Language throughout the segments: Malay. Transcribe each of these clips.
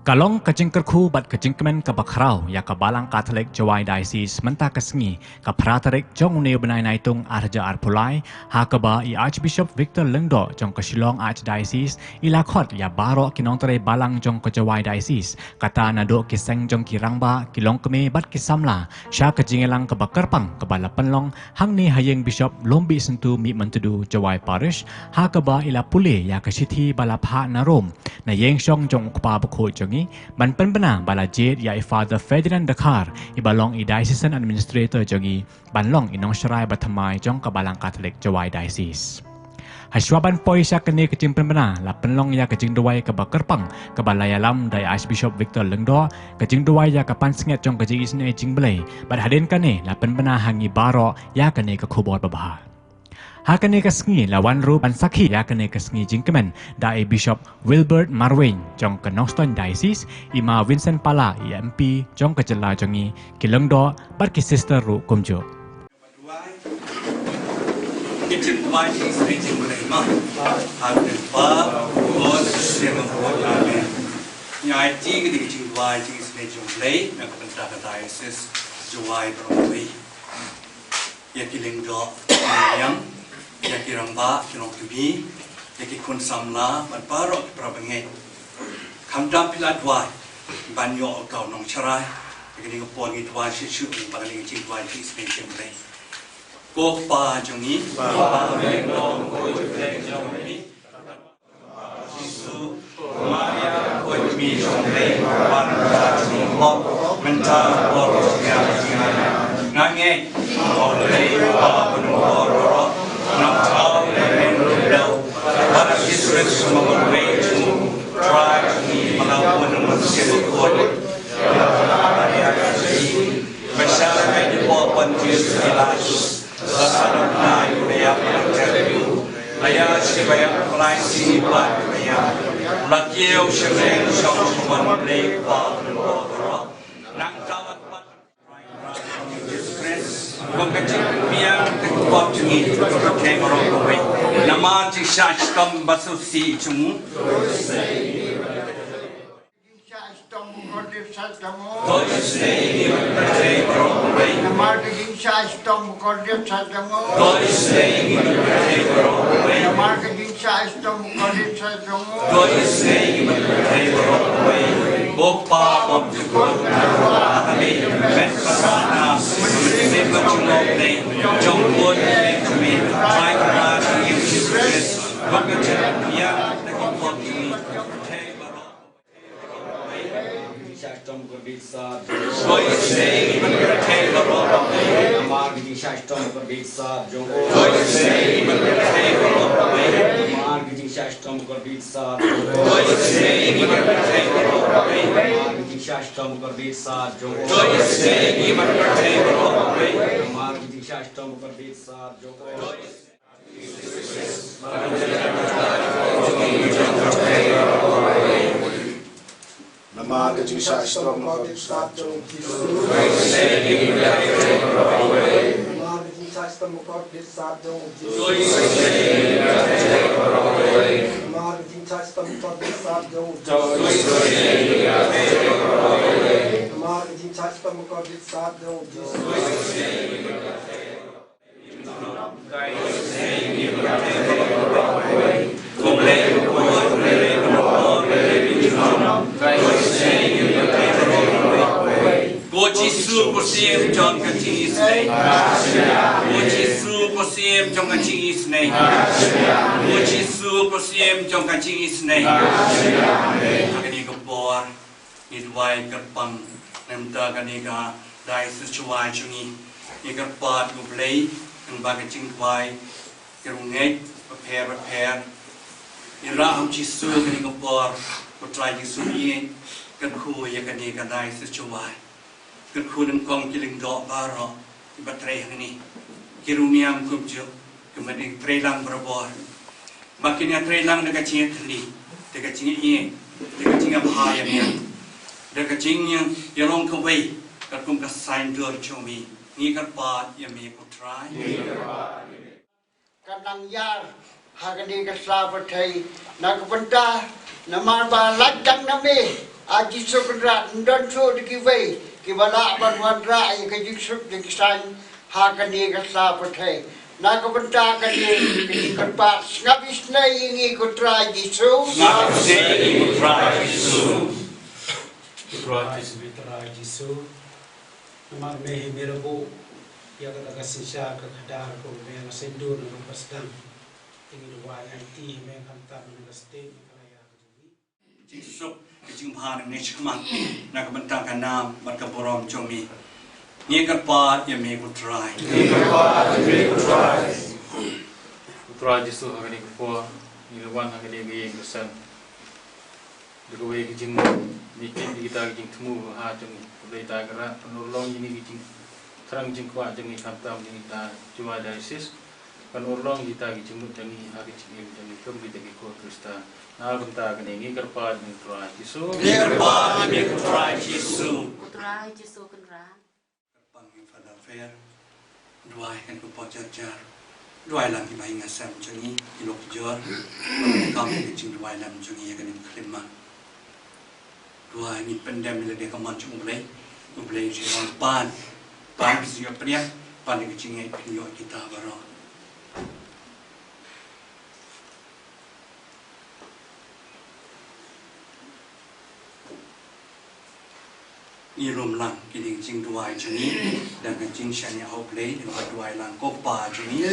Kalong kajing kerku bat kajing kemen ke bakrau ya ke balang Katolik Jowai Diocese mentah kesengi ke pratarik Jong uneu benai naitung arja arpulai ha ke ba i Archbishop Victor Lengdo jong ke Shillong Archdiocese ilakot ya barok kinong tere balang jong ke Jowai Diocese kata nado kiseng jong kirangba kilong keme bat kisamla sya kajing elang ke bakerpang ke bala penlong hang ni hayeng Bishop lombi sentu mi mentudu Jowai PARISH ha ke ba ila pule ya ke sithi bala pha narom na yeng syong jong ukpa bekho ban penbena bala jed ya Father Ferdinand Dkhar ibalong i Diocesan Administrator jongi banlong inong syarai Bathymmai jong ke balang Katolik Jowai Diocese. Haswaban poi sya kene kecing penbena la penlong ya kecing duai ke bakerpang ke balai alam dai Archbishop Victor Lengdo kecing duai ya ke pansinget jong kecing isne jing belai bad hadin kane la penbena hangi baro ya kene ke kubor babah. Hakane kesengi lawan ru ban sakhi yakane kesengi jingkemen dai Bishop Wilbert Marwin jong ke Noston Diocese ima Vincent Pala MP jong ke jela jongi kilengdo bar ki sister ru kumjo kitchen wine is reaching ma have the bar or the seven for nyai ji ke kitchen wine is reaching play na ka Diocese Jowai Broadway ya kilengdo yang ya kiramba kinong tubi ya ki kun samla ban parok prabange kamdam piladwa banyo kau nong charai kini ko pongi twa shi shu bagaling chi twa chi spesial play ko pa jongi pa me nong ko te jongi Yesu Maria ko mi jongi ban ta chi mo menta ko ya ngange ko le pa no ro nam tao le no para Israel semua way to try melawan manusia kuat masyarakat di bawah Yesus Kristus sasaran naik dia menjadi ayah sebagai pelayan siapa ayah lakiau sebagai seorang lepa nak tahu Kongkacik biar kuat cengi pakai orang kowe. Nama jisah stom basuh si cemu. Bopa om cukup kami mesrana menjadi Jong pun kami baik kepada Yesus Kristus bekerja yang terkuat ini Shastam Garbitsa, Joy say, Amar Gidi Shastam Garbitsa, Jong, Joy say, Amar Gidi Shastam Garbitsa, Joy say, Amar Gidi Shastam Garbitsa, Jong, Joy say, Amar Gidi Shastam Garbitsa, Jong, Nama ke jisah stom kodi satu Yesus posiem Jong kacing isnei. Yesus posiem Jong kacing isnei. Yesus posiem Jong kacing isnei. Kani kepor, idwai kerpang, nemta kani ka Diocese Jowai jungi. Ikerpat gublei, kembang kacing dwai, kerungai, prepare. Iraham Yesus kani kepor, putra Yesus ini, kerku ya kani ka Diocese Jowai. Kekuatan kong kiling doa baru di baterai ini kirumiam kumjo kemudian trelang berbor makinnya trelang dekat cingnya teli dekat cingnya ini dekat cingnya bahaya ni dekat cingnya yang kawai kerkum kesain dor cumi ni kerpat yang mi putrai kadang yar hagani kesla batai nak benda namar balak jang nami Aji sukra ndan so de kiwei ki bala ban ra ya ke jiksuk de kisan ha ka ni ka sa pathe na ka banta ka ni ki kan pa ngabis na ingi ko tra jisu Mitra Jisu, nama mehi mirabu, ya kata kasisya kekadar ko mehi nasendur na pasdam, tingin wai IT mehi kantar na state kalaya kejumi. Jisu kejing bhan ne chman na ka banta ka nam bat ka borom chomi. Ni ka pa ya me ko try. Putra Jisu hagani ko ni lawan hagani ge kesan. Dikawai kejing bikin kita kejing temu ha jeng boleh ta kera penolong ini kejing terang jeng kuat jeng kantam jeng kita Jowai Diocese penolong kita kejing mut jeng ha kejing jeng kem kita ko Kristen na benta kene ngi kerpa jeng Putra Jisu Ni ka pa me ko try Jisu. Putra Jisu kenra. Pang Father Fair. Duai kan ko po jar. Duai lam ki mai ngasam chungi ilok jor. Kam kejing duai lam chungi ya kan klima. Dua ni pendam bila dia keman cumulai si pan siap pria pan yang kecingnya video kita baru. Ini rum lang kini kecing dua ini dan kecing siapa yang play dengan dua lang kopa ini.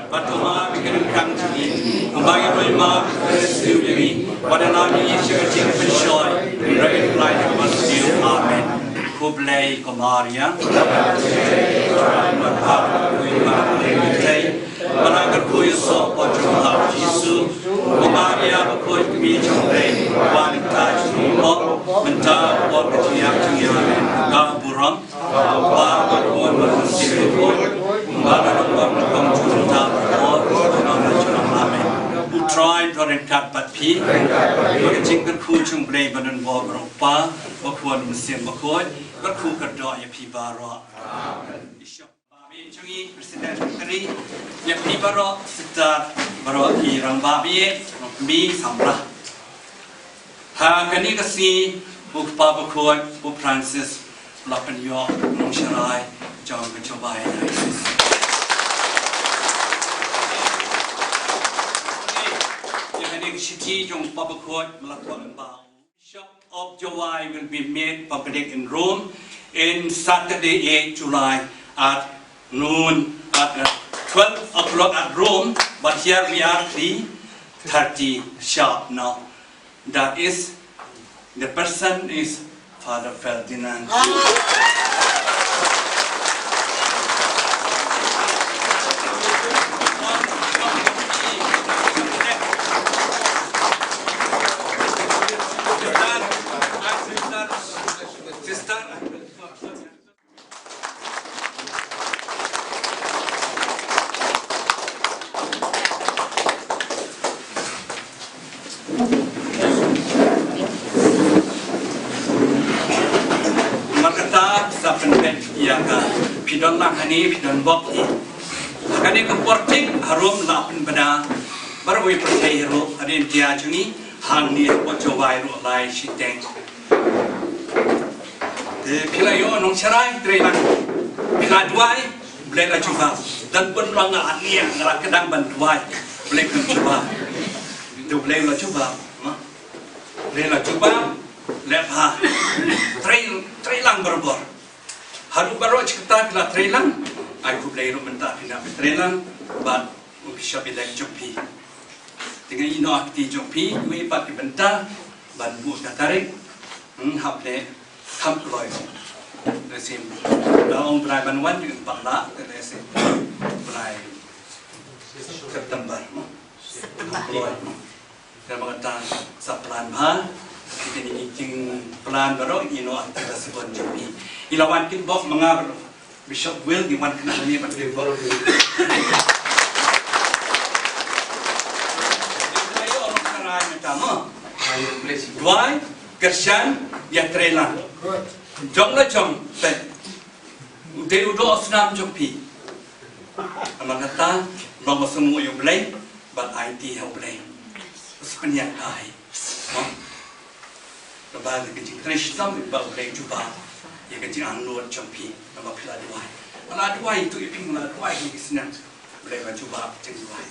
Bathymmai bikin kang ini, kembali berlima bersiul ini. Pada nama Yesus kecil pensyoi, berakhir lain bersiul. Amin. Kublai Komaria. Menangkan kuih sopo jumlah Yesus. Komaria berkuih kami jumlah wanita jumlah mentah buat keciak cengiran kaburam. Bapak berkuih bersiul. Bapak berkuih try to cut but P. But Jingle Kuchum Blade and Bob Pa, Bakwan Musim Bakoy, but Cooker Doy Pibaro. Bishop Babi Chungi, President Secretary, Yapibaro, Sita Baroki Rambabi, me Sambra. Ha Kanigasi, Book Babakoy, Book Francis, Lapan York, Nonsharai, Jong Jowai Diocese. City Jong Babakot Malakwan Bao. Bishop of Jowai will be made public in Rome in Saturday 8 July at noon at 12 o'clock at Rome, but here we are 3:30 sharp now. That is, the person is Father Ferdinand. Pidon lang hani pidon bok ni. Kani keporting harum lapin benda baru we percaya ro adin dia jungi hang ni buat Jowai ro lai siteng. Bila yo nong cerai terima. Bila duai boleh lah cuba dan pun lang ni ngara kedang bantuai boleh kan cuba. Tu boleh lah cuba. Boleh lah cuba. Lepha. Trai lang berbor. Haru baru cerita bila trailang, aku beli rumah tak bila trailang, but bisa bila jumpi. Dengan ino akti jumpi, we pakai benda, bantu tarik, hable, hamloy. Lesim, dalam berai banwan juga pakla, lesim, berai ketembar, hamloy. Dan mengatakan saplan bah. Kita ni jing pelan baru ino akti tersebut jumpi. Ilawan kin bok mengar Bishop Will di wan kenal ni pada bok. Ayo orang kerai macam Jowai Kersian dia trailer. Jong la jong pet. Udah udah asnam jumpi. Aman kata Bang semua you blame, but IT help blame. Sebenarnya ai. Lepas itu kecil Krishna baru blame juga. Ia kecil anut campi, nama pila Jowai. Mana Jowai itu iping mana Jowai ni senang. Blame juga ceng Jowai.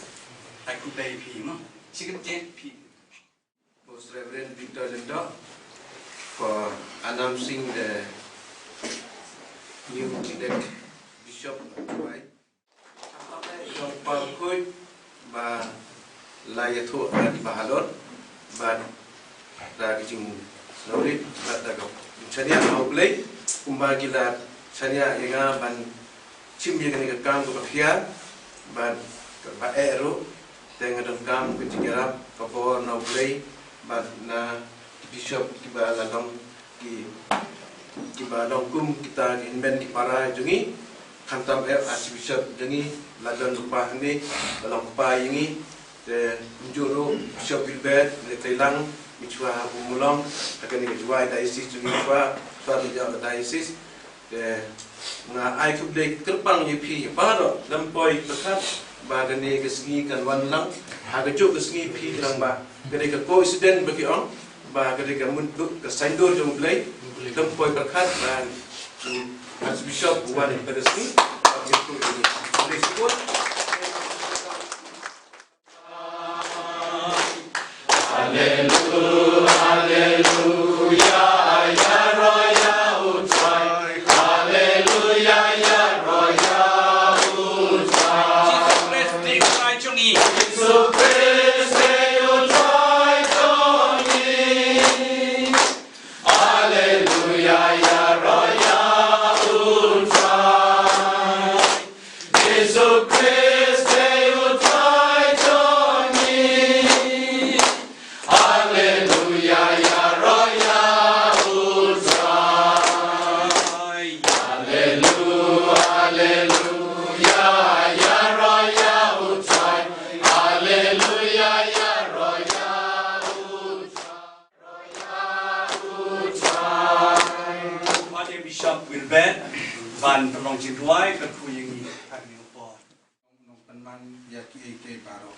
Aku blame pi mah. Sikit pi. Most Reverend Victor Lendo for announcing the new elect Bishop Jowai. Trong pangkut ba layatu di bahalon ba da kijing snori ba da go chania au play kumba gila chania yenga ban chim ye kani kam ko khia ba ero tenga dam kam ko tigera ko bo no play ba na bishop ki ba ladong ki ba dong kum kita inben di para jungi kantam archbishop jungi Ladan lupa ni dalam lupa ini de juru Bishop Wilbert de Thailand michwa umulong akan ni Jowai Diocese juga michwa suatu jauh Diocese de na ai tu de terpang ye pi baro lampoi pekat bagan ni kesni kan wan lang haga juk kesni pi lang ba gede ke coincident bagi ong ba gede ke muntuk ke saindur jom play lampoi pekat dan Archbishop wan peresni itu ini disebut Haleluya, haleluya, ya roya ucai. Haleluya, ya roya ucai. Jesus Christ, ucai Jongi. Haleluya, ya roya ucai. Jesus Christ, ucai Jongi. Haleluya, ya roya ucai. Haleluya, haleluya, ya roya ucai. Haleluya, ya roya ucai. Pada Bishop Wilbert ban tolong Jowai ke ku yang ini kami upah. Penman yaki eke baro.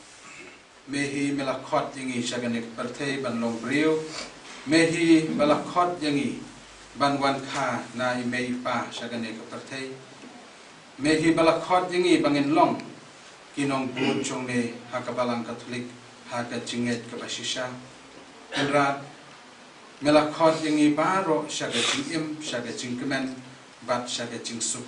Mehi melakot yangi syaganik pertei ban long brio. Mehi melakot yangi ban wan kha na imei pa syaganik pertei. Mehi melakot yangi bangin long kinong pun chongne hakabalang Katolik haka jinget kabasisha. Enrat melakot yangi baro syagajing im syagajing kemen bat syagajing sup.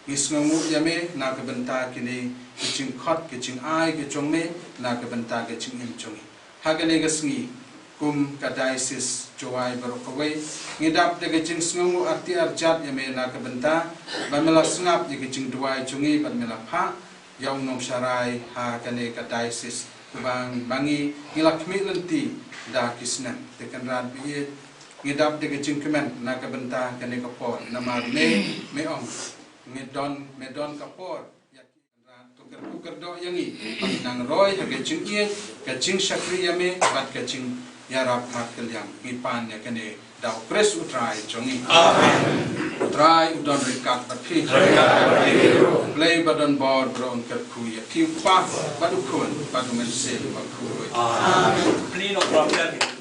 Ngisngamu yame na kebenta kini kecing khot kecing ai kecong me na kebenta kecing im chongi hagane gasngi kum ka Diocese Jowai barokawai ngidap de kecing sngamu arti arjat yame na kebenta bamela sngap ye kecing Jowai chongi bamela pha yaung nong sarai hagane ka Diocese bang bangi ngilakmi lenti da kisnan tekanran biye ngidap de kecing kemen na kebenta kane kapor nama me ong medon kapor tukar do yangi nang roy hage chingien kaching sakri yame bat kaching yarap mat kelyang ipan ya kane dau kres utrai chongi amen utrai udon rikat patthi play badon board brown kerku ya ki pa badukun badumen se bakuru Amen. Please no problem.